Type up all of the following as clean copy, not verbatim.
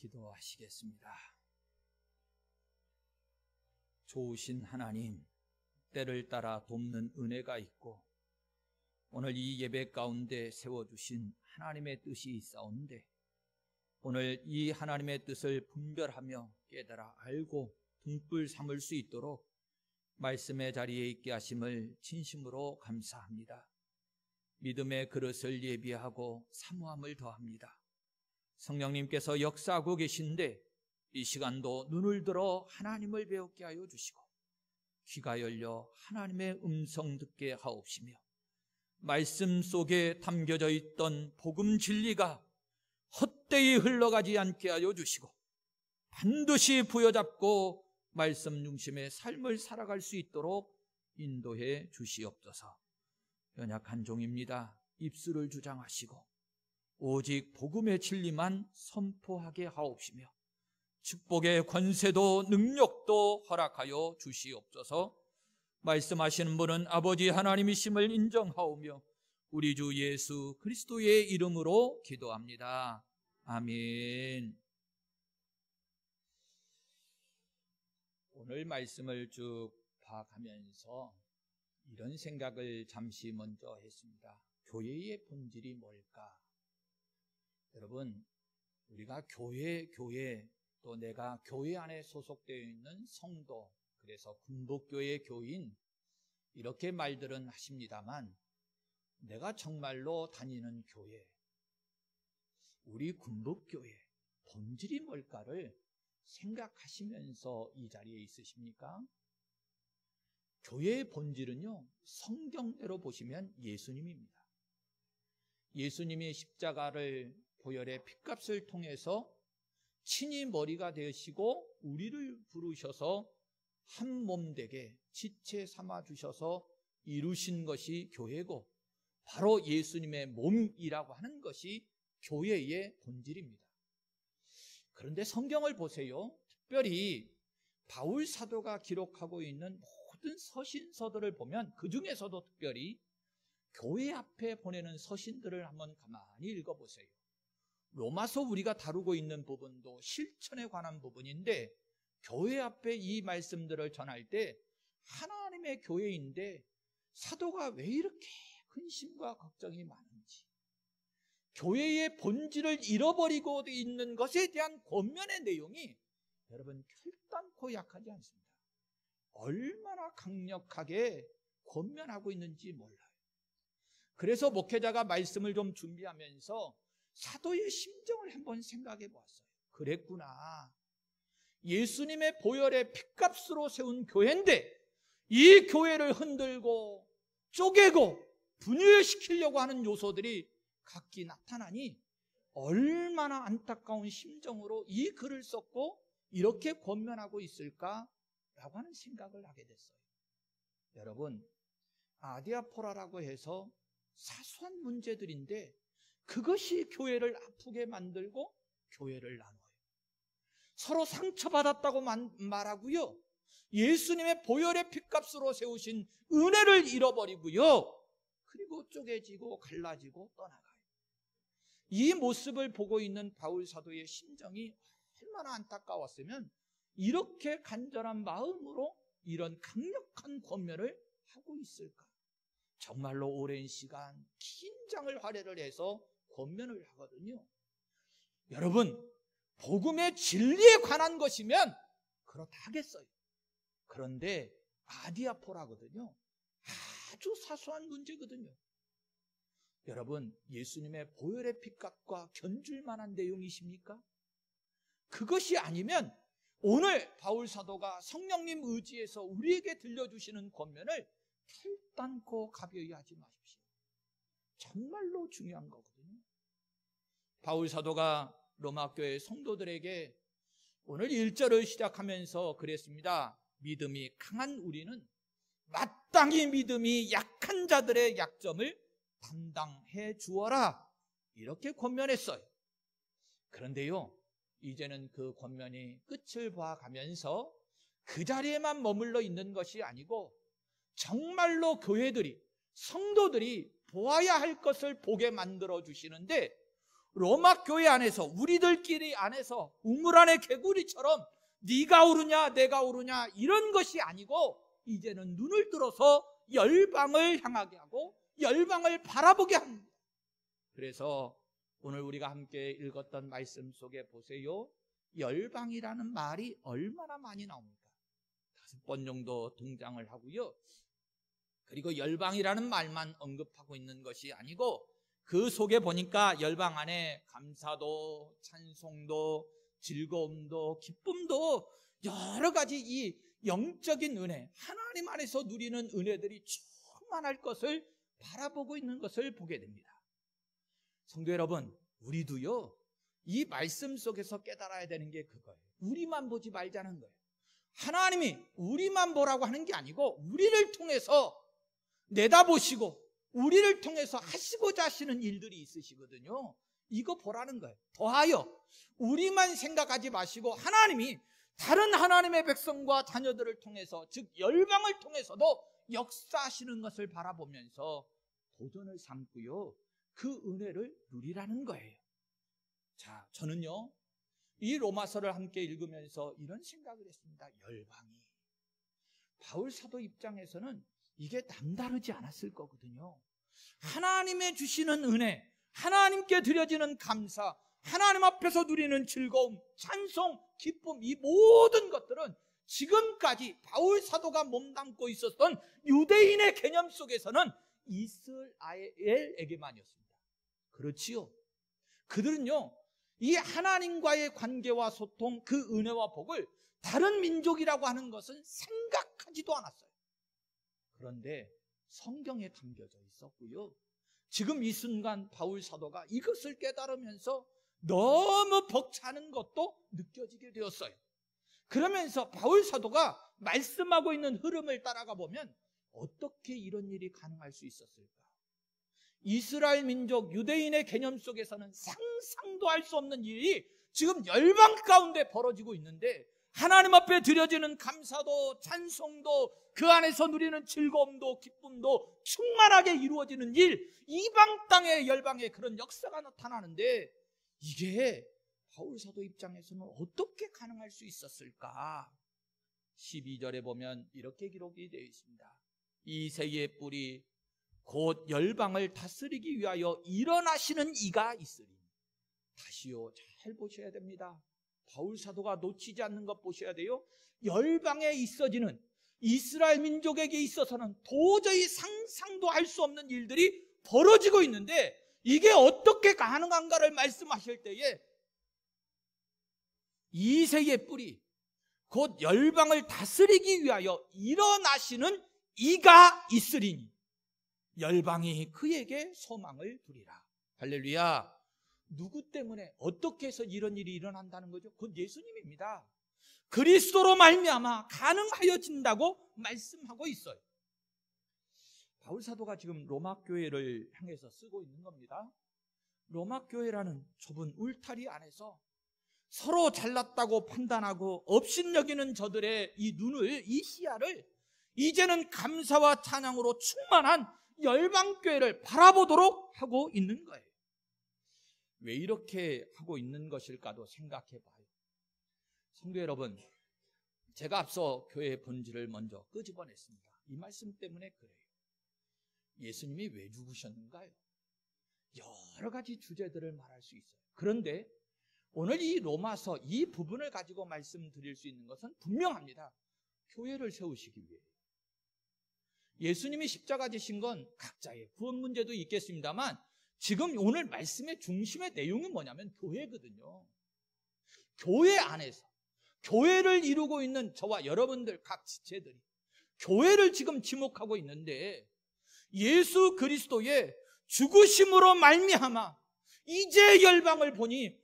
기도하시겠습니다. 좋으신 하나님, 때를 따라 돕는 은혜가 있고 오늘 이 예배 가운데 세워주신 하나님의 뜻이 있사온데 오늘 이 하나님의 뜻을 분별하며 깨달아 알고 등불 삼을 수 있도록 말씀의 자리에 있게 하심을 진심으로 감사합니다. 믿음의 그릇을 예비하고 사모함을 더합니다. 성령님께서 역사하고 계신데 이 시간도 눈을 들어 하나님을 배우게 하여 주시고 귀가 열려 하나님의 음성 듣게 하옵시며 말씀 속에 담겨져 있던 복음 진리가 헛되이 흘러가지 않게 하여 주시고 반드시 부여잡고 말씀 중심의 삶을 살아갈 수 있도록 인도해 주시옵소서. 연약한 종입니다. 입술을 주장하시고 오직 복음의 진리만 선포하게 하옵시며 축복의 권세도 능력도 허락하여 주시옵소서. 말씀하시는 분은 아버지 하나님이심을 인정하오며 우리 주 예수 그리스도의 이름으로 기도합니다. 아멘. 오늘 말씀을 쭉 봐가면서 이런 생각을 잠시 먼저 했습니다. 교회의 본질이 뭘까? 여러분, 우리가 교회 또 내가 교회 안에 소속되어 있는 성도, 그래서 군복교회 교인 이렇게 말들은 하십니다만 내가 정말로 다니는 교회, 우리 군복교회 본질이 뭘까를 생각하시면서 이 자리에 있으십니까? 교회의 본질은요, 성경대로 보시면 예수님입니다. 예수님이 십자가를 보혈의 핏값을 통해서 친히 머리가 되시고 우리를 부르셔서 한 몸 되게 지체 삼아 주셔서 이루신 것이 교회고 바로 예수님의 몸이라고 하는 것이 교회의 본질입니다. 그런데 성경을 보세요. 특별히 바울 사도가 기록하고 있는 모든 서신서들을 보면 그 중에서도 특별히 교회 앞에 보내는 서신들을 한번 가만히 읽어보세요. 로마서 우리가 다루고 있는 부분도 실천에 관한 부분인데 교회 앞에 이 말씀들을 전할 때 하나님의 교회인데 사도가 왜 이렇게 근심과 걱정이 많은지, 교회의 본질을 잃어버리고 있는 것에 대한 권면의 내용이 여러분 결단코 약하지 않습니다. 얼마나 강력하게 권면하고 있는지 몰라요. 그래서 목회자가 말씀을 좀 준비하면서 사도의 심정을 한번 생각해 보았어요. 그랬구나. 예수님의 보혈의 핏값으로 세운 교회인데 이 교회를 흔들고 쪼개고 분열시키려고 하는 요소들이 각기 나타나니 얼마나 안타까운 심정으로 이 글을 썼고 이렇게 권면하고 있을까라고 하는 생각을 하게 됐어요. 여러분, 아디아포라라고 해서 사소한 문제들인데 그것이 교회를 아프게 만들고 교회를 나눠요. 서로 상처받았다고 말하고요, 예수님의 보혈의 핏값으로 세우신 은혜를 잃어버리고요, 그리고 쪼개지고 갈라지고 떠나가요. 이 모습을 보고 있는 바울 사도의 심정이 얼마나 안타까웠으면 이렇게 간절한 마음으로 이런 강력한 권면을 하고 있을까? 정말로 오랜 시간 긴 장을 할애를 해서 권면을 하거든요. 여러분, 복음의 진리에 관한 것이면 그렇다 하겠어요. 그런데 아디아포라거든요. 아주 사소한 문제거든요. 여러분, 예수님의 보혈의 핏값과 견줄 만한 내용이십니까? 그것이 아니면 오늘 바울 사도가 성령님 의지에서 우리에게 들려주시는 권면을 결단코 가벼이 하지 마십시오. 정말로 중요한 거거든요. 바울 사도가 로마 교회 성도들에게 오늘 1절을 시작하면서 그랬습니다. 믿음이 강한 우리는 마땅히 믿음이 약한 자들의 약점을 담당해 주어라, 이렇게 권면했어요. 그런데요, 이제는 그 권면이 끝을 봐가면서 그 자리에만 머물러 있는 것이 아니고 정말로 교회들이, 성도들이 보아야 할 것을 보게 만들어 주시는데 로마 교회 안에서 우리들끼리 안에서 우물 안의 개구리처럼 네가 오르냐 내가 오르냐 이런 것이 아니고 이제는 눈을 들어서 열방을 향하게 하고 열방을 바라보게 합니다. 그래서 오늘 우리가 함께 읽었던 말씀 속에 보세요. 열방이라는 말이 얼마나 많이 나옵니까? 5번 정도 등장을 하고요. 그리고 열방이라는 말만 언급하고 있는 것이 아니고 그 속에 보니까 열방 안에 감사도, 찬송도, 즐거움도, 기쁨도 여러 가지 이 영적인 은혜, 하나님 안에서 누리는 은혜들이 충만할 것을 바라보고 있는 것을 보게 됩니다. 성도 여러분, 우리도요 이 말씀 속에서 깨달아야 되는 게 그거예요. 우리만 보지 말자는 거예요. 하나님이 우리만 보라고 하는 게 아니고 우리를 통해서 내다보시고 우리를 통해서 하시고자 하시는 일들이 있으시거든요. 이거 보라는 거예요. 더하여 우리만 생각하지 마시고 하나님이 다른 하나님의 백성과 자녀들을 통해서, 즉 열방을 통해서도 역사하시는 것을 바라보면서 도전을 삼고요 그 은혜를 누리라는 거예요. 자, 저는요 이 로마서를 함께 읽으면서 이런 생각을 했습니다. 열방이 바울 사도 입장에서는 이게 남다르지 않았을 거거든요. 하나님의 주시는 은혜, 하나님께 드려지는 감사, 하나님 앞에서 누리는 즐거움, 찬송, 기쁨, 이 모든 것들은 지금까지 바울 사도가 몸담고 있었던 유대인의 개념 속에서는 이스라엘에게만이었습니다. 그렇지요. 그들은요 이 하나님과의 관계와 소통, 그 은혜와 복을 다른 민족이라고 하는 것은 생각하지도 않았어요. 그런데 성경에 담겨져 있었고요 지금 이 순간 바울 사도가 이것을 깨달으면서 너무 벅차는 것도 느껴지게 되었어요. 그러면서 바울 사도가 말씀하고 있는 흐름을 따라가 보면 어떻게 이런 일이 가능할 수 있었을까? 이스라엘 민족, 유대인의 개념 속에서는 상상도 할 수 없는 일이 지금 열방 가운데 벌어지고 있는데 하나님 앞에 드려지는 감사도, 찬송도, 그 안에서 누리는 즐거움도, 기쁨도 충만하게 이루어지는 일, 이방 땅의 열방의 그런 역사가 나타나는데 이게 바울 사도 입장에서는 어떻게 가능할 수 있었을까? 12절에 보면 이렇게 기록이 되어 있습니다. 이새의 뿌리 곧 열방을 다스리기 위하여 일어나시는 이가 있으리. 다시요, 잘 보셔야 됩니다. 바울 사도가 놓치지 않는 것 보셔야 돼요. 열방에 있어지는 이스라엘 민족에게 있어서는 도저히 상상도 할 수 없는 일들이 벌어지고 있는데 이게 어떻게 가능한가를 말씀하실 때에 이새의 뿌리 곧 열방을 다스리기 위하여 일어나시는 이가 있으리니 열방이 그에게 소망을 두리라. 할렐루야. 누구 때문에 어떻게 해서 이런 일이 일어난다는 거죠? 그건 예수님입니다. 그리스도로 말미암아 가능하여진다고 말씀하고 있어요. 바울 사도가 지금 로마 교회를 향해서 쓰고 있는 겁니다. 로마 교회라는 좁은 울타리 안에서 서로 잘났다고 판단하고 업신여기는 저들의 이 눈을, 이 시야를 이제는 감사와 찬양으로 충만한 열방교회를 바라보도록 하고 있는 거예요. 왜 이렇게 하고 있는 것일까도 생각해 봐요. 성도 여러분, 제가 앞서 교회의 본질을 먼저 끄집어냈습니다. 이 말씀 때문에 그래요. 예수님이 왜 죽으셨는가요? 여러 가지 주제들을 말할 수 있어요. 그런데 오늘 이 로마서 이 부분을 가지고 말씀드릴 수 있는 것은 분명합니다. 교회를 세우시기 위해. 예수님이 십자가 지신 건 각자의 구원 문제도 있겠습니다만 지금 오늘 말씀의 중심의 내용이 뭐냐면 교회거든요. 교회 안에서 교회를 이루고 있는 저와 여러분들 각 지체들이 교회를 지금 지목하고 있는데 예수 그리스도의 죽으심으로 말미암아 이제 열방을 보니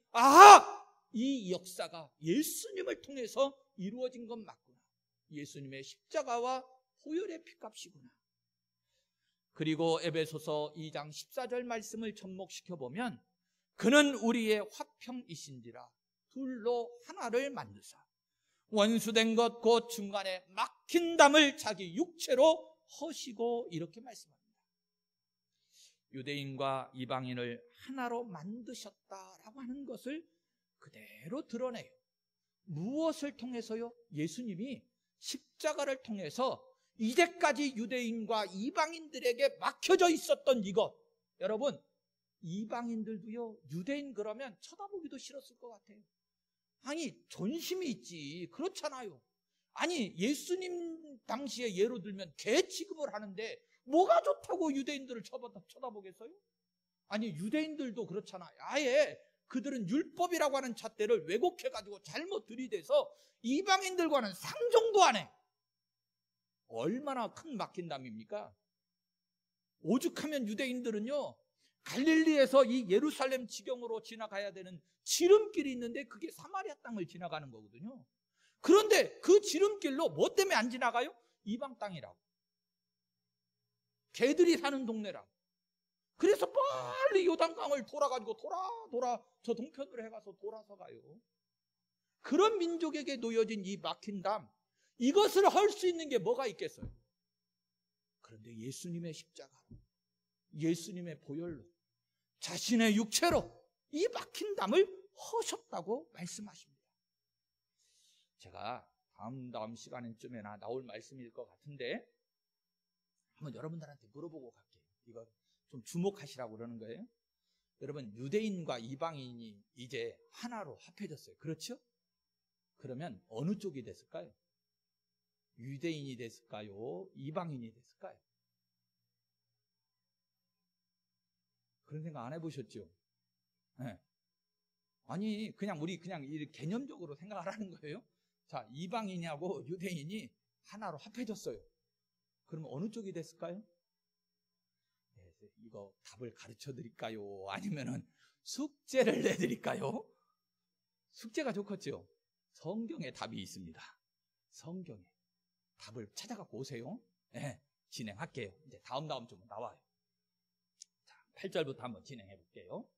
이 역사가 예수님을 통해서 이루어진 건 맞구나. 예수님의 십자가와 보혈의 피값이구나. 그리고 에베소서 2장 14절 말씀을 접목시켜보면 그는 우리의 화평이신지라 둘로 하나를 만드사 원수된 것 곧 중간에 막힌 담을 자기 육체로 허시고 이렇게 말씀합니다. 유대인과 이방인을 하나로 만드셨다라고 하는 것을 그대로 드러내요. 무엇을 통해서요? 예수님이 십자가를 통해서 이제까지 유대인과 이방인들에게 막혀져 있었던 이것. 여러분, 이방인들도요, 유대인 그러면 쳐다보기도 싫었을 것 같아요. 아니, 존심이 있지. 그렇잖아요. 아니, 예수님 당시에 예로 들면 개 취급을 하는데 뭐가 좋다고 유대인들을 쳐다보겠어요? 아니, 유대인들도 그렇잖아요. 아예 그들은 율법이라고 하는 잣대를 왜곡해가지고 잘못 들이대서 이방인들과는 상종도 안 해. 얼마나 큰 막힌담입니까? 오죽하면 유대인들은요, 갈릴리에서 이 예루살렘 지경으로 지나가야 되는 지름길이 있는데 그게 사마리아 땅을 지나가는 거거든요. 그런데 그 지름길로 뭐 때문에 안 지나가요? 이방 땅이라고. 개들이 사는 동네라고. 그래서 빨리 요단강을 돌아가지고 돌아 저 동편으로 해가서 돌아서 가요. 그런 민족에게 놓여진 이 막힌 담, 이것을 할 수 있는 게 뭐가 있겠어요? 그런데 예수님의 십자가로, 예수님의 보혈로, 자신의 육체로 이 막힌 담을 허셨다고 말씀하십니다. 제가 다음 시간쯤에나 나올 말씀일 것 같은데 한번 여러분들한테 물어보고 갈게요. 이거 좀 주목하시라고 그러는 거예요. 여러분, 유대인과 이방인이 이제 하나로 합해졌어요. 그렇죠? 그러면 어느 쪽이 됐을까요? 유대인이 됐을까요? 이방인이 됐을까요? 그런 생각 안 해보셨죠? 네. 아니, 우리 이 개념적으로 생각하라는 거예요. 자, 이방인하고 유대인이 하나로 합해졌어요. 그러면 어느 쪽이 됐을까요? 네, 이거 답을 가르쳐 드릴까요? 아니면은 숙제를 내드릴까요? 숙제가 좋겠죠? 성경에 답이 있습니다. 성경에 답을 찾아갖고 오세요. 네, 진행할게요. 이제 다음 좀 나와요. 자, 8절부터 한번 진행해 볼게요.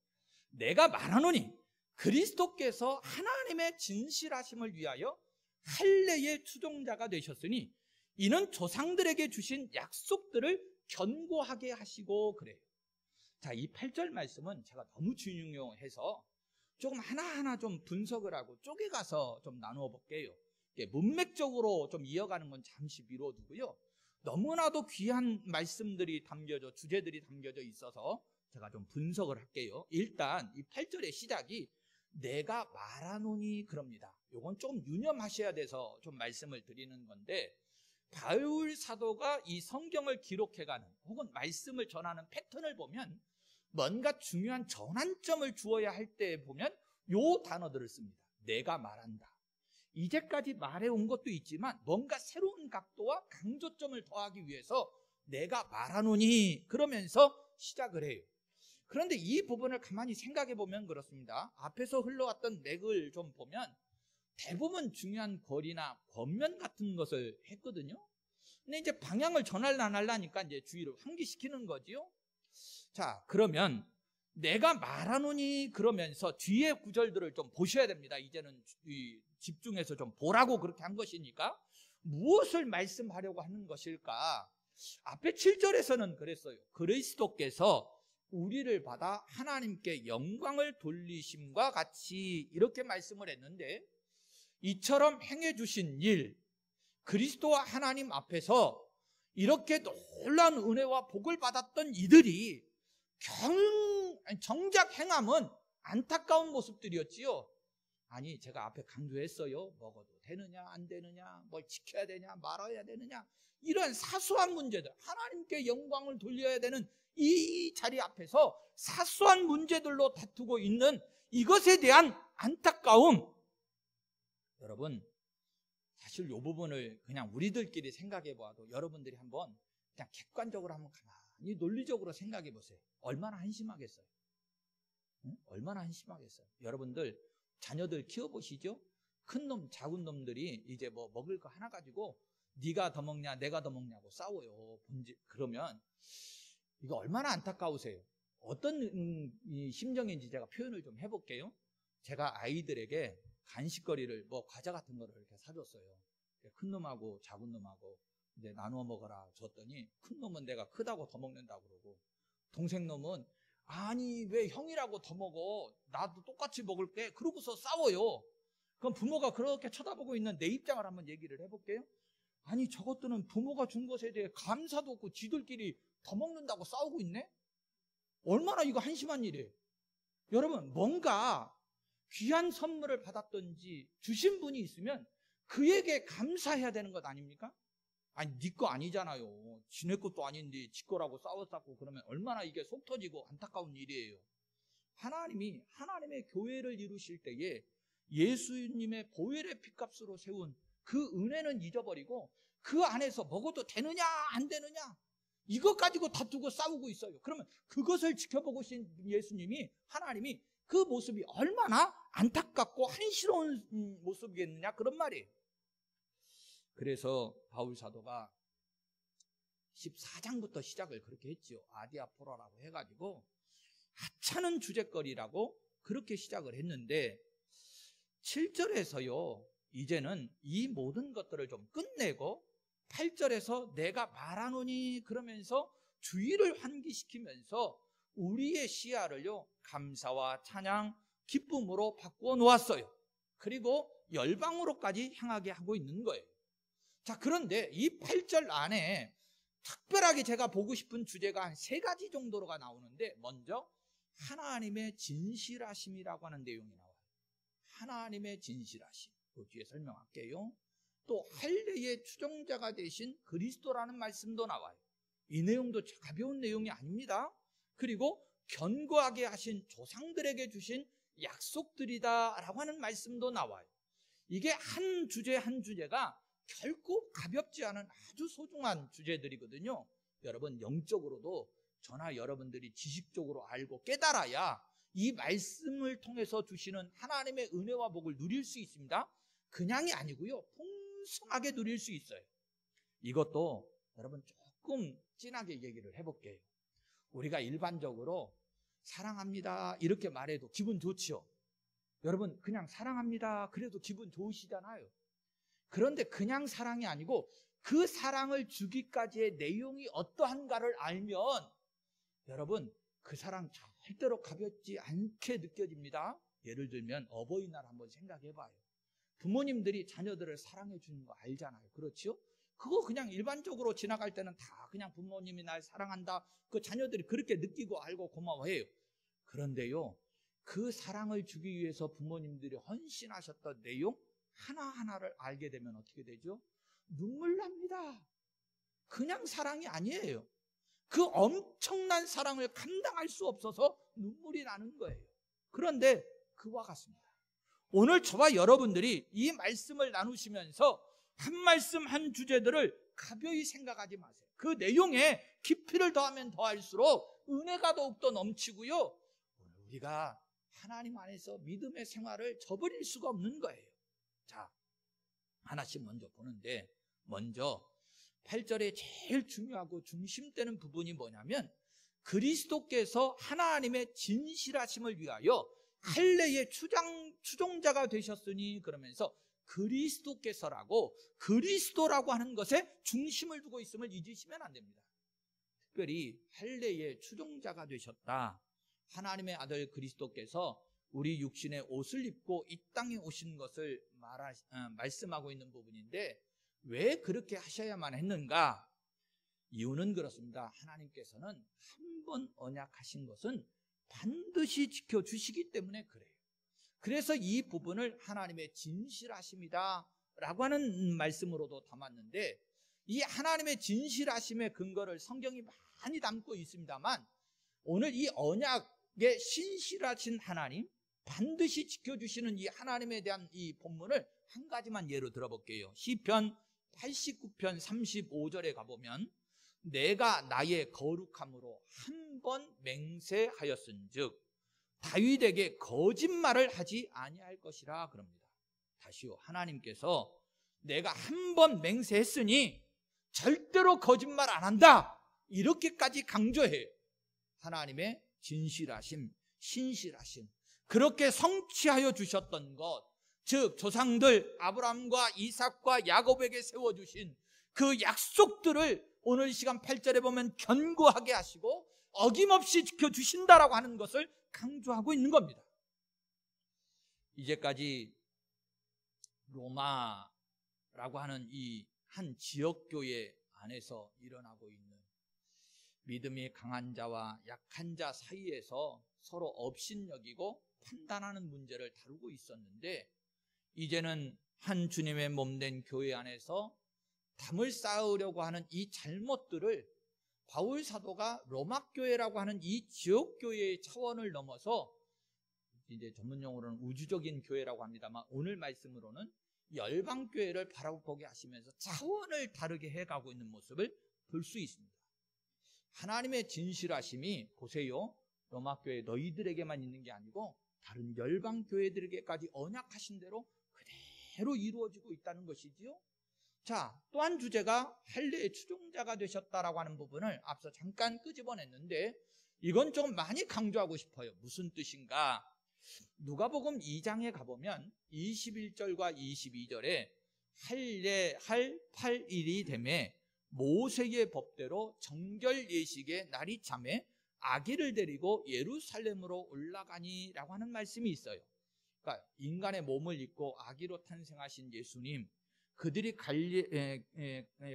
내가 말하노니 그리스도께서 하나님의 진실하심을 위하여 할례의 추종자가 되셨으니 이는 조상들에게 주신 약속들을 견고하게 하시고 그래요. 자, 이 8절 말씀은 제가 너무 중요해서 조금 하나하나 좀 분석을 하고 쪼개가서 좀 나누어 볼게요. 문맥적으로 좀 이어가는 건 잠시 미뤄두고요. 너무나도 귀한 말씀들이 담겨져, 주제들이 담겨져 있어서 제가 좀 분석을 할게요. 일단 이 8절의 시작이 내가 말하노니 그럽니다. 이건 좀 유념하셔야 돼서 좀 말씀을 드리는 건데, 바울 사도가 이 성경을 기록해가는 혹은 말씀을 전하는 패턴을 보면 뭔가 중요한 전환점을 주어야 할 때 보면 요 단어들을 씁니다. 내가 말한다. 이제까지 말해온 것도 있지만 뭔가 새로운 각도와 강조점을 더하기 위해서 내가 말하노니 그러면서 시작을 해요. 그런데 이 부분을 가만히 생각해 보면 그렇습니다. 앞에서 흘러왔던 맥을 좀 보면 대부분 중요한 거리나 권면 같은 것을 했거든요. 근데 이제 방향을 전할라 안 할라니까 이제 주의를 환기시키는 거지요. 자, 그러면 내가 말하노니 그러면서 뒤에 구절들을 좀 보셔야 됩니다. 이제는 집중해서 좀 보라고 그렇게 한 것이니까 무엇을 말씀하려고 하는 것일까? 앞에 7절에서는 그랬어요. 그리스도께서 우리를 받아 하나님께 영광을 돌리심과 같이 이렇게 말씀을 했는데, 이처럼 행해 주신 일, 그리스도와 하나님 앞에서 이렇게 놀라운 은혜와 복을 받았던 이들이 정작 행함은 안타까운 모습들이었지요. 아니, 제가 앞에 강조했어요. 먹어도 되느냐 안 되느냐, 뭘 지켜야 되냐 말아야 되느냐, 이런 사소한 문제들, 하나님께 영광을 돌려야 되는 이 자리 앞에서 사소한 문제들로 다투고 있는 이것에 대한 안타까움. 여러분, 사실 이 부분을 그냥 우리들끼리 생각해 보아도 여러분들이 한번 그냥 객관적으로 한번 가만히 논리적으로 생각해 보세요. 얼마나 한심하겠어요? 응? 얼마나 한심하겠어요? 여러분들 자녀들 키워보시죠? 큰 놈, 작은 놈들이 이제 뭐 먹을 거 하나 가지고 네가 더 먹냐 내가 더 먹냐고 싸워요. 그러면 이거 얼마나 안타까우세요? 어떤 심정인지 제가 표현을 좀 해볼게요. 제가 아이들에게 간식거리를 뭐 과자 같은 거를 이렇게 사줬어요. 큰 놈하고 작은 놈하고 이제 나누어 먹어라 줬더니 큰 놈은 내가 크다고 더 먹는다고 그러고 동생 놈은 아니 왜 형이라고 더 먹어? 나도 똑같이 먹을게. 그러고서 싸워요. 그럼 부모가 그렇게 쳐다보고 있는 내 입장을 한번 얘기를 해볼게요. 아니 저것들은 부모가 준 것에 대해 감사도 없고 지들끼리 더 먹는다고 싸우고 있네? 얼마나 이거 한심한 일이에요. 여러분, 뭔가 귀한 선물을 받았든지 주신 분이 있으면 그에게 감사해야 되는 것 아닙니까? 아니 네 거 아니잖아요. 지네 것도 아닌데 지 거라고 싸웠었고 그러면 얼마나 이게 속 터지고 안타까운 일이에요. 하나님이 하나님의 교회를 이루실 때에 예수님의 보혈의 피값으로 세운 그 은혜는 잊어버리고 그 안에서 먹어도 되느냐 안 되느냐 이것 가지고 다투고 싸우고 있어요. 그러면 그것을 지켜보고 계신 예수님이, 하나님이 그 모습이 얼마나 안타깝고 한시로운 모습이겠느냐 그런 말이에요. 그래서 바울 사도가 14장부터 시작을 그렇게 했지요. 아디아포라라고 해가지고 하찮은 주제거리라고 그렇게 시작을 했는데 7절에서요 이제는 이 모든 것들을 좀 끝내고 8절에서 내가 말하노니 그러면서 주의를 환기시키면서 우리의 시야를요 감사와 찬양, 기쁨으로 바꾸어 놓았어요. 그리고 열방으로까지 향하게 하고 있는 거예요. 자, 그런데 이 8절 안에 특별하게 제가 보고 싶은 주제가 한 3가지 정도로가 나오는데, 먼저 하나님의 진실하심이라고 하는 내용이 나와요. 하나님의 진실하심, 그 뒤에 설명할게요. 또 할례의 추종자가 되신 그리스도라는 말씀도 나와요. 이 내용도 가벼운 내용이 아닙니다. 그리고 견고하게 하신 조상들에게 주신 약속들이다라고 하는 말씀도 나와요. 이게 한 주제 한 주제가 결코 가볍지 않은 아주 소중한 주제들이거든요. 여러분, 영적으로도 저나 여러분들이 지식적으로 알고 깨달아야 이 말씀을 통해서 주시는 하나님의 은혜와 복을 누릴 수 있습니다. 그냥이 아니고요, 풍성하게 누릴 수 있어요. 이것도 여러분 조금 진하게 얘기를 해볼게요. 우리가 일반적으로 사랑합니다 이렇게 말해도 기분 좋지요. 여러분, 그냥 사랑합니다 그래도 기분 좋으시잖아요. 그런데 그냥 사랑이 아니고 그 사랑을 주기까지의 내용이 어떠한가를 알면 여러분, 그 사랑 절대로 가볍지 않게 느껴집니다. 예를 들면 어버이날 한번 생각해봐요. 부모님들이 자녀들을 사랑해 주는 거 알잖아요. 그렇죠? 그거 그냥 일반적으로 지나갈 때는 다 그냥 부모님이 날 사랑한다, 그 자녀들이 그렇게 느끼고 알고 고마워해요. 그런데요, 그 사랑을 주기 위해서 부모님들이 헌신하셨던 내용 하나하나를 알게 되면 어떻게 되죠? 눈물 납니다. 그냥 사랑이 아니에요. 그 엄청난 사랑을 감당할 수 없어서 눈물이 나는 거예요. 그런데 그와 같습니다. 오늘 저와 여러분들이 이 말씀을 나누시면서 한 말씀 한 주제들을 가벼이 생각하지 마세요. 그 내용에 깊이를 더하면 더할수록 은혜가 더욱더 넘치고요, 우리가 하나님 안에서 믿음의 생활을 저버릴 수가 없는 거예요. 자, 하나씩 먼저 보는데, 먼저 8절에 제일 중요하고 중심되는 부분이 뭐냐면, 그리스도께서 하나님의 진실하심을 위하여 할례의 추종자가 되셨으니, 그러면서 그리스도께서라고, 그리스도라고 하는 것에 중심을 두고 있음을 잊으시면 안 됩니다. 특별히 할례의 추종자가 되셨다. 하나님의 아들 그리스도께서 우리 육신의 옷을 입고 이 땅에 오신 것을 말씀하고 있는 부분인데, 왜 그렇게 하셔야만 했는가? 이유는 그렇습니다. 하나님께서는 한 번 언약하신 것은 반드시 지켜주시기 때문에 그래요. 그래서 이 부분을 하나님의 진실하심이다 라고 하는 말씀으로도 담았는데, 이 하나님의 진실하심의 근거를 성경이 많이 담고 있습니다만, 오늘 이 언약의 신실하신 하나님, 반드시 지켜주시는 이 하나님에 대한 이 본문을 한 가지만 예로 들어볼게요. 시편 89편 35절에 가보면, 내가 나의 거룩함으로 한 번 맹세하였은즉 다윗에게 거짓말을 하지 아니할 것이라 그럽니다. 다시요, 하나님께서 내가 한 번 맹세했으니 절대로 거짓말 안 한다, 이렇게까지 강조해요. 하나님의 진실하심, 신실하심, 그렇게 성취하여 주셨던 것, 즉 조상들 아브라함과 이삭과 야곱에게 세워주신 그 약속들을 오늘 시간 8절에 보면 견고하게 하시고, 어김없이 지켜주신다라고 하는 것을 강조하고 있는 겁니다. 이제까지 로마라고 하는 이 한 지역교회 안에서 일어나고 있는 믿음이 강한 자와 약한 자 사이에서 서로 업신여기고 판단하는 문제를 다루고 있었는데, 이제는 한 주님의 몸된 교회 안에서 담을 쌓으려고 하는 이 잘못들을 바울 사도가 로마 교회라고 하는 이 지역 교회의 차원을 넘어서, 이제 전문 용어로는 우주적인 교회라고 합니다만, 오늘 말씀으로는 열방 교회를 바라보게 하시면서 차원을 다르게 해가고 있는 모습을 볼 수 있습니다. 하나님의 진실하심이 보세요, 로마 교회 너희들에게만 있는 게 아니고 다른 열방 교회들에게까지 언약하신 대로 그대로 이루어지고 있다는 것이지요. 자, 또 한 주제가 할례의 추종자가 되셨다라고 하는 부분을 앞서 잠깐 끄집어냈는데, 이건 좀 많이 강조하고 싶어요. 무슨 뜻인가? 누가복음 2장에 가보면 21절과 22절에 할례할 8일이 되매 모세의 법대로 정결 예식의 날이 참에 아기를 데리고 예루살렘으로 올라가니라고 하는 말씀이 있어요. 그러니까 인간의 몸을 입고 아기로 탄생하신 예수님, 그들이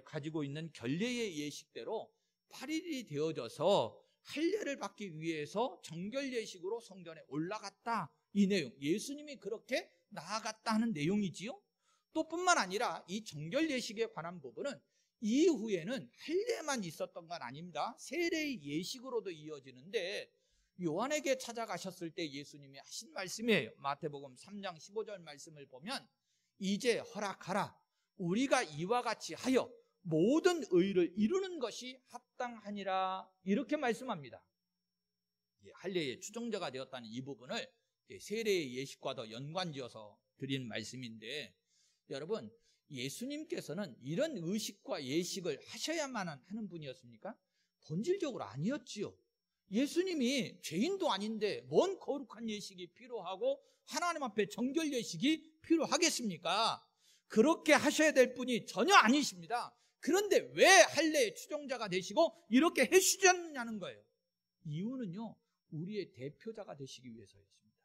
가지고 있는 결례의 예식대로 8일이 되어져서 할례를 받기 위해서 정결 예식으로 성전에 올라갔다, 이 내용, 예수님이 그렇게 나아갔다 하는 내용이지요. 또 뿐만 아니라 이 정결 예식에 관한 부분은 이후에는 할례만 있었던 건 아닙니다. 세례의 예식으로도 이어지는데, 요한에게 찾아가셨을 때 예수님이 하신 말씀이에요. 마태복음 3장 15절 말씀을 보면 이제 허락하라, 우리가 이와 같이 하여 모든 의를 이루는 것이 합당하니라, 이렇게 말씀합니다. 할례의 추종자가 되었다는 이 부분을 세례의 예식과도 연관지어서 드린 말씀인데, 여러분, 예수님께서는 이런 의식과 예식을 하셔야만 하는 분이었습니까? 본질적으로 아니었지요. 예수님이 죄인도 아닌데 뭔 거룩한 예식이 필요하고 하나님 앞에 정결 예식이 필요하겠습니까? 그렇게 하셔야 될 분이 전혀 아니십니다. 그런데 왜 할례의 추종자가 되시고 이렇게 해주셨느냐는 거예요. 이유는요, 우리의 대표자가 되시기 위해서였습니다.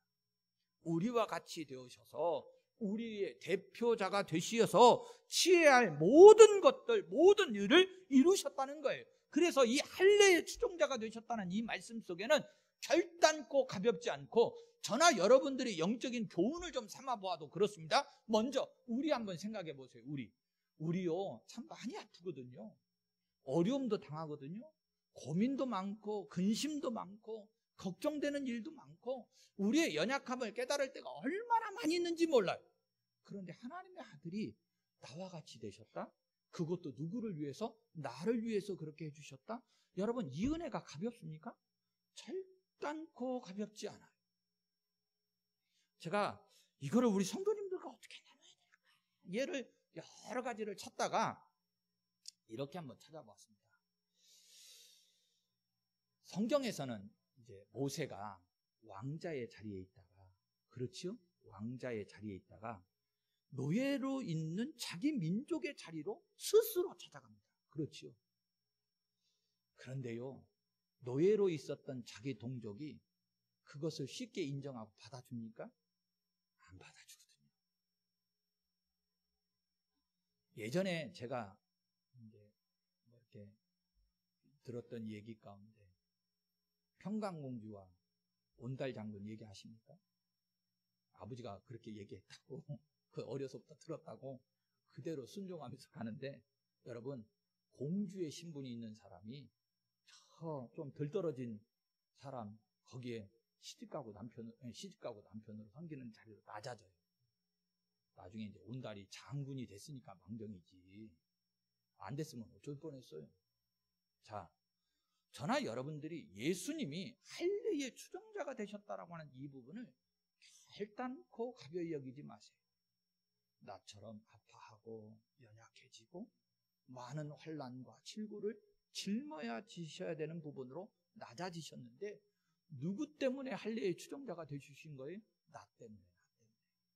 우리와 같이 되어셔서 우리의 대표자가 되시어서 취해야 할 모든 것들, 모든 일을 이루셨다는 거예요. 그래서 이 할례의 추종자가 되셨다는 이 말씀 속에는 결단코 가볍지 않고, 저나 여러분들이 영적인 교훈을 좀 삼아보아도 그렇습니다. 먼저 우리 한번 생각해 보세요. 우리요 참 많이 아프거든요. 어려움도 당하거든요. 고민도 많고 근심도 많고 걱정되는 일도 많고, 우리의 연약함을 깨달을 때가 얼마나 많이 있는지 몰라요. 그런데 하나님의 아들이 나와 같이 되셨다? 그것도 누구를 위해서? 나를 위해서 그렇게 해주셨다? 여러분, 이 은혜가 가볍습니까? 절단코 가볍지 않아요. 제가 이거를 우리 성도님들과 어떻게 나눠야 될까? 얘를 여러 가지를 찾다가 이렇게 한번 찾아보았습니다. 성경에서는 이제 모세가 왕자의 자리에 있다가, 그렇지요? 왕자의 자리에 있다가 노예로 있는 자기 민족의 자리로 스스로 찾아갑니다. 그렇지요? 그런데요, 노예로 있었던 자기 동족이 그것을 쉽게 인정하고 받아줍니까? 안 받아주거든요. 예전에 제가 이제 이렇게 들었던 얘기 가운데 평강공주와 온달 장군 얘기하십니까? 아버지가 그렇게 얘기했다고, 그 어려서부터 들었다고 그대로 순종하면서 가는데, 여러분, 공주의 신분이 있는 사람이 저 좀 덜 떨어진 사람 거기에 시집가고 남편으로 섬기는 자리로 낮아져요. 나중에 이제 온달이 장군이 됐으니까 망정이지, 안 됐으면 어쩔 뻔했어요. 자, 저나 여러분들이 예수님이 할례의 추종자가 되셨다라고 하는 이 부분을 결단코 가벼이 여기지 마세요. 나처럼 아파하고 연약해지고 많은 환난과 질고를 짊어야 지셔야 되는 부분으로 낮아지셨는데, 누구 때문에 할례의 추종자가 되주신 거예요? 나 때문에.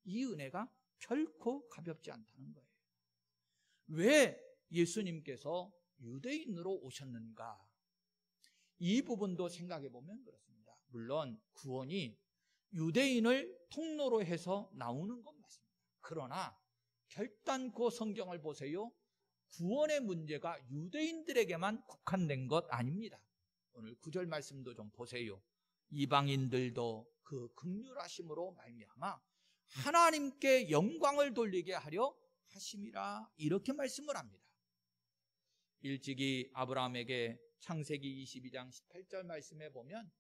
이 은혜가 결코 가볍지 않다는 거예요. 왜 예수님께서 유대인으로 오셨는가? 이 부분도 생각해 보면 그렇습니다. 물론 구원이 유대인을 통로로 해서 나오는 건 맞습니다. 그러나 결단코 성경을 보세요. 구원의 문제가 유대인들에게만 국한된 것 아닙니다. 오늘 9절 말씀도 좀 보세요. 이방인들도 그 긍휼하심으로 말미암아 하나님께 영광을 돌리게 하려 하심이라, 이렇게 말씀을 합니다. 일찍이 아브라함에게 창세기 22장 18절 말씀에 보면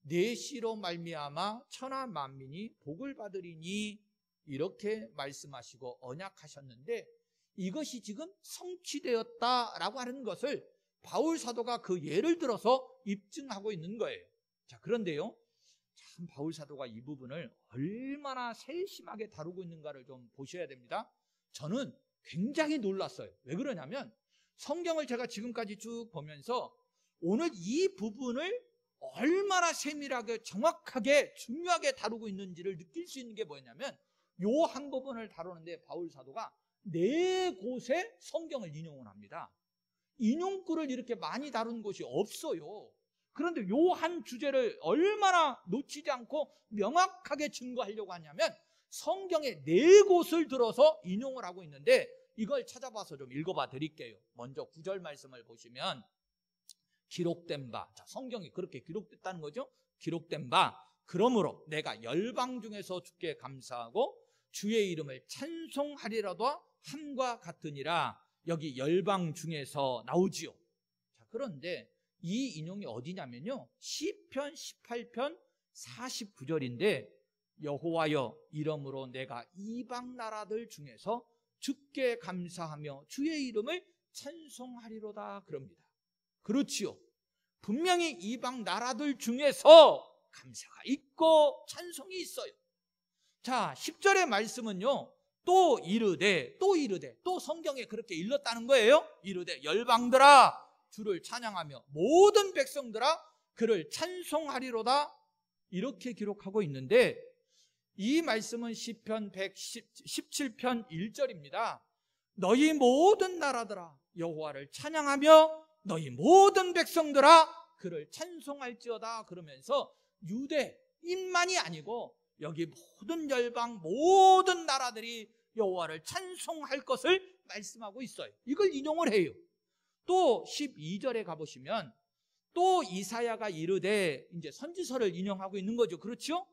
내 씨로 말미암아 천하 만민이 복을 받으리니, 이렇게 말씀하시고 언약하셨는데 이것이 지금 성취되었다라고 하는 것을 바울 사도가 그 예를 들어서 입증하고 있는 거예요. 자, 그런데요, 참 바울 사도가 이 부분을 얼마나 세심하게 다루고 있는가를 좀 보셔야 됩니다. 저는 굉장히 놀랐어요. 왜 그러냐면 성경을 제가 지금까지 쭉 보면서 오늘 이 부분을 얼마나 세밀하게 정확하게 중요하게 다루고 있는지를 느낄 수 있는 게 뭐냐면, 요 한 부분을 다루는데 바울 사도가 4곳에 성경을 인용을 합니다. 인용구를 이렇게 많이 다룬 곳이 없어요. 그런데 요 한 주제를 얼마나 놓치지 않고 명확하게 증거하려고 하냐면 성경의 4곳을 들어서 인용을 하고 있는데, 이걸 찾아봐서 좀 읽어봐 드릴게요. 먼저 9절 말씀을 보시면 기록된 바, 자, 성경이 그렇게 기록됐다는 거죠. 기록된 바, 그러므로 내가 열방 중에서 주께 감사하고 주의 이름을 찬송하리라도 함과 같으니라. 여기 열방 중에서 나오지요. 자, 그런데 이 인용이 어디냐면요, 시편 18편 49절인데 여호와여, 이러므로 내가 이방 나라들 중에서 주께 감사하며 주의 이름을 찬송하리로다, 그럽니다. 그렇지요. 분명히 이방 나라들 중에서 감사가 있고 찬송이 있어요. 자, 10절의 말씀은요, 또 이르되, 또 성경에 그렇게 일렀다는 거예요. 이르되 열방들아 주를 찬양하며 모든 백성들아 그를 찬송하리로다, 이렇게 기록하고 있는데, 이 말씀은 시편 117편 1절입니다. 너희 모든 나라들아 여호와를 찬양하며 너희 모든 백성들아 그를 찬송할지어다, 그러면서 유대인만이 아니고 여기 모든 열방 모든 나라들이 여호와를 찬송할 것을 말씀하고 있어요. 이걸 인용을 해요. 또 12절에 가보시면 또 이사야가 이르되, 이제 선지서를 인용하고 있는 거죠. 그렇죠?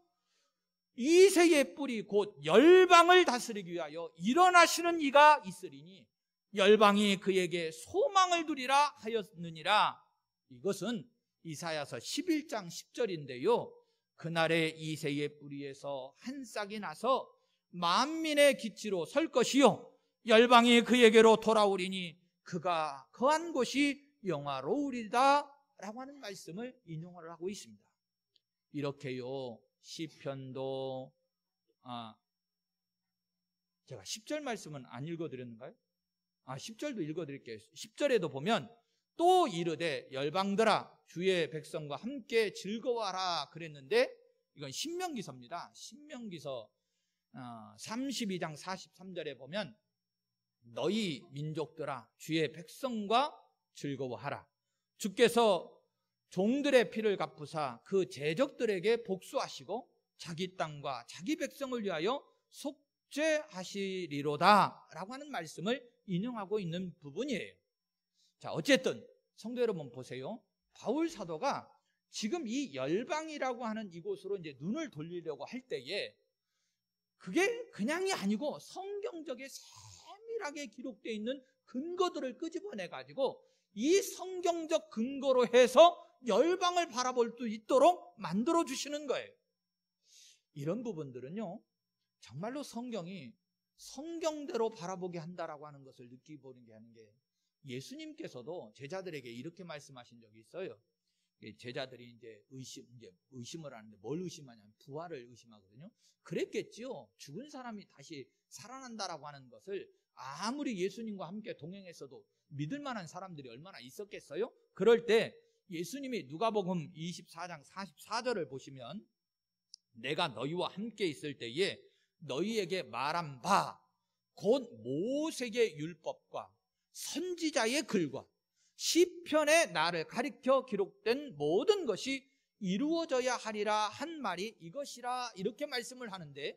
이새의 뿌리 곧 열방을 다스리기 위하여 일어나시는 이가 있으리니 열방이 그에게 소망을 두리라 하였느니라. 이것은 이사야서 11장 10절인데요 그날에 이새의 뿌리에서 한 싹이 나서 만민의 기치로 설 것이요 열방이 그에게로 돌아오리니 그가 거한 곳이 영화로우리다, 라고 하는 말씀을 인용을 하고 있습니다. 이렇게요 시편도 제가 10절 말씀은 안 읽어드렸는가요? 10절도 읽어드릴게요. 10절에도 보면 또 이르되 열방들아 주의 백성과 함께 즐거워하라 그랬는데, 이건 신명기서입니다. 신명기서 32장 43절에 보면 너희 민족들아 주의 백성과 즐거워하라. 주께서 종들의 피를 갚으사 그 제적들에게 복수하시고 자기 땅과 자기 백성을 위하여 속죄하시리로다, 라고 하는 말씀을 인용하고 있는 부분이에요. 자, 어쨌든 성도 여러분 보세요. 바울 사도가 지금 이 열방이라고 하는 이곳으로 이제 눈을 돌리려고 할 때에 그게 그냥이 아니고 성경적에 세밀하게 기록되어 있는 근거들을 끄집어내 가지고 이 성경적 근거로 해서 열방을 바라볼 수 있도록 만들어 주시는 거예요. 이런 부분들은요 정말로 성경이 성경대로 바라보게 한다라고 하는 것을 느끼보게 하는 게, 예수님께서도 제자들에게 이렇게 말씀하신 적이 있어요. 제자들이 이제 의심을 하는데 뭘 의심하냐면 부활을 의심하거든요. 그랬겠지요. 죽은 사람이 다시 살아난다라고 하는 것을 아무리 예수님과 함께 동행했어도 믿을 만한 사람들이 얼마나 있었겠어요? 그럴 때 예수님이 누가복음 24장 44절을 보시면 내가 너희와 함께 있을 때에 너희에게 말한 바 곧 모세의 율법과 선지자의 글과 시편에 나를 가리켜 기록된 모든 것이 이루어져야 하리라 한 말이 이것이라, 이렇게 말씀을 하는데,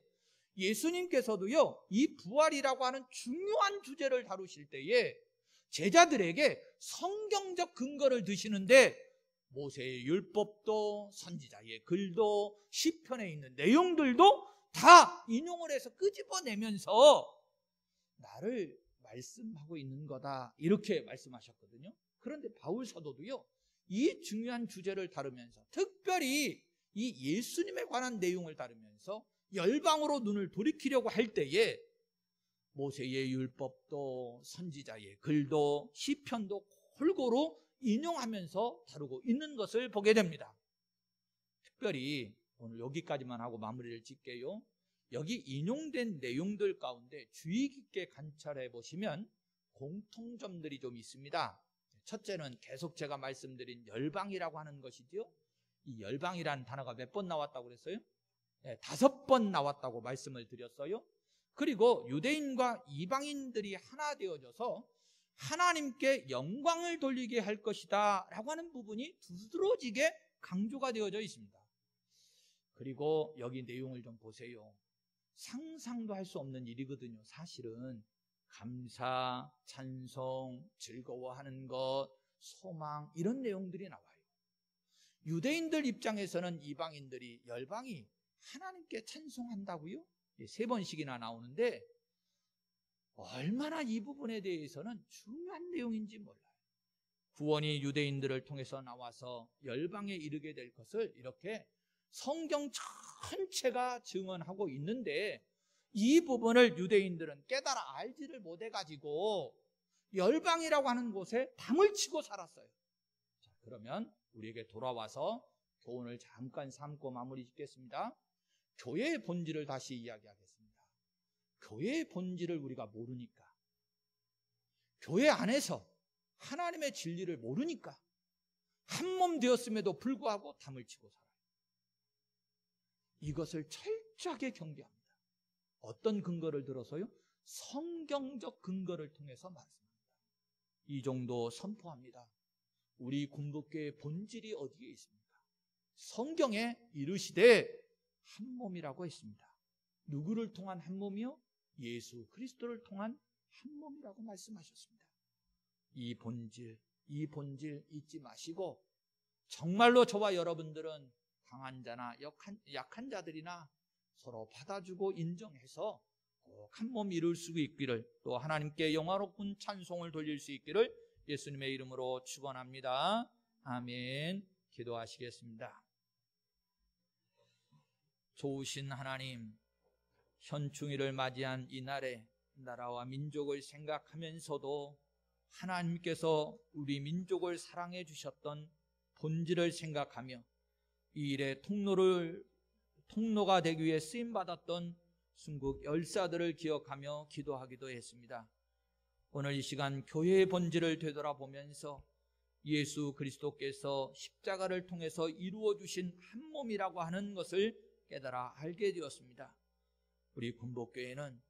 예수님께서도요 이 부활이라고 하는 중요한 주제를 다루실 때에 제자들에게 성경적 근거를 드시는데, 모세의 율법도 선지자의 글도 시편에 있는 내용들도 다 인용을 해서 끄집어내면서 나를 말씀하고 있는 거다, 이렇게 말씀하셨거든요. 그런데 바울 사도도요 이 중요한 주제를 다루면서, 특별히 이 예수님에 관한 내용을 다루면서 열방으로 눈을 돌이키려고 할 때에 모세의 율법도 선지자의 글도 시편도 골고루 인용하면서 다루고 있는 것을 보게 됩니다. 특별히 오늘 여기까지만 하고 마무리를 짓게요. 여기 인용된 내용들 가운데 주의 깊게 관찰해 보시면 공통점들이 좀 있습니다. 첫째는 계속 제가 말씀드린 열방이라고 하는 것이지요. 이 열방이라는 단어가 몇 번 나왔다고 그랬어요? 네, 5번 나왔다고 말씀을 드렸어요. 그리고 유대인과 이방인들이 하나 되어져서 하나님께 영광을 돌리게 할 것이다 라고 하는 부분이 두드러지게 강조가 되어져 있습니다. 그리고 여기 내용을 좀 보세요. 상상도 할 수 없는 일이거든요. 사실은 감사, 찬송, 즐거워하는 것, 소망, 이런 내용들이 나와요. 유대인들 입장에서는 이방인들이, 열방이 하나님께 찬송한다고요? 3번씩이나 나오는데 얼마나 이 부분에 대해서는 중요한 내용인지 몰라요. 구원이 유대인들을 통해서 나와서 열방에 이르게 될 것을 이렇게 성경 전체가 증언하고 있는데, 이 부분을 유대인들은 깨달아 알지를 못해가지고 열방이라고 하는 곳에 담을 치고 살았어요. 자, 그러면 우리에게 돌아와서 교훈을 잠깐 삼고 마무리 짓겠습니다. 교회의 본질을 다시 이야기하겠습니다. 교회의 본질을 우리가 모르니까, 교회 안에서 하나님의 진리를 모르니까 한 몸 되었음에도 불구하고 담을 치고 살아요. 이것을 철저하게 경계합니다. 어떤 근거를 들어서요? 성경적 근거를 통해서 말씀합니다. 이 정도 선포합니다. 우리 군복교의 본질이 어디에 있습니까? 성경에 이르시되 한 몸이라고 했습니다. 누구를 통한 한 몸이요? 예수 그리스도를 통한 한 몸이라고 말씀하셨습니다. 이 본질 잊지 마시고, 정말로 저와 여러분들은 강한 자나 약한 자들이나 서로 받아주고 인정해서 꼭 한 몸 이룰 수 있기를, 또 하나님께 영화롭은 찬송을 돌릴 수 있기를 예수님의 이름으로 축원합니다. 아멘. 기도하시겠습니다. 좋으신 하나님, 현충일을 맞이한 이 날에 나라와 민족을 생각하면서도 하나님께서 우리 민족을 사랑해 주셨던 본질을 생각하며 이 일의 통로가 되기 위해 쓰임받았던 순국 열사들을 기억하며 기도하기도 했습니다. 오늘 이 시간 교회의 본질을 되돌아보면서 예수 그리스도께서 십자가를 통해서 이루어 주신 한 몸이라고 하는 것을 깨달아 알게 되었습니다. 우리 군복교회는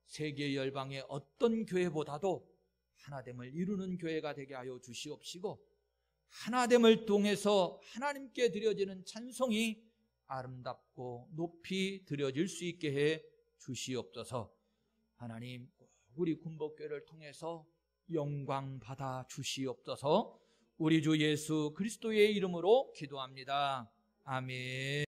세계 열방의 어떤 교회보다도 하나됨을 이루는 교회가 되게 하여 주시옵시고, 하나됨을 통해서 하나님께 드려지는 찬송이 아름답고 높이 드려질 수 있게 해 주시옵소서. 하나님, 우리 군복교회를 통해서 영광 받아 주시옵소서. 우리 주 예수 그리스도의 이름으로 기도합니다. 아멘.